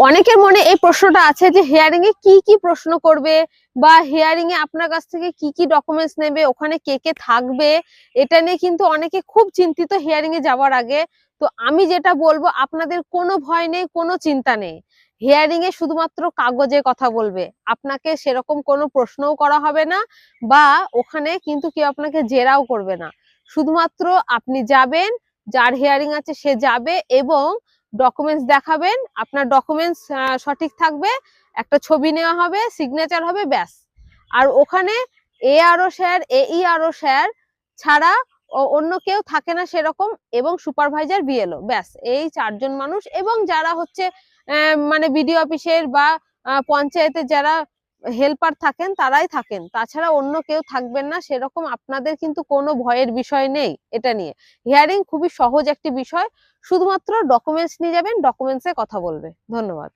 অনেকের মনে এই প্রশ্নটা আছে যে হিয়ারিং এ কি কি প্রশ্ন করবে বা হিয়ারিং এ আপনার কাছ থেকে কি কি ডকুমেন্টস নেবে, ওখানে কে কে থাকবে, এটা নিয়ে কিন্তু অনেকে খুব চিন্তিত হিয়ারিং এ যাওয়ার আগে। তো আমি যেটা বলবো, আপনাদের কোনো ভয় নেই, কোনো চিন্তা নেই। হিয়ারিং এ শুধুমাত্র কাগজে কথা বলবে, আপনাকে সেরকম কোনো প্রশ্নও করা হবে না, বা ওখানে কিন্তু কেউ আপনাকে জেরাও করবে না। শুধুমাত্র আপনি যাবেন, যার হিয়ারিং আছে সে যাবে এবং ডকুমেন্টস দেখাবেন, আপনার ডকুমেন্টস সঠিক থাকবে, একটা ছবি নেওয়া হবে, সিগনেচার হবে, ব্যাস। আর ওখানে এআরও স্যার, এইআরও স্যার ছাড়া অন্য কেউ থাকে না সেরকম, এবং সুপারভাইজার বিএলও, ব্যাস। এই চারজন মানুষ, এবং যারা হচ্ছে মানে বিডিও অফিসের বা পঞ্চায়েতের যারা হেল্পার থাকেন তারাই থাকেন, তাছাড়া অন্য কেউ থাকবেন না সেরকম। আপনাদের কিন্তু কোনো ভয়ের বিষয় নেই এটা নিয়ে। হিয়ারিং খুবই সহজ একটি বিষয়, শুধুমাত্র ডকুমেন্টস নিয়ে যাবেন, ডকুমেন্টসে কথা বলবে। ধন্যবাদ।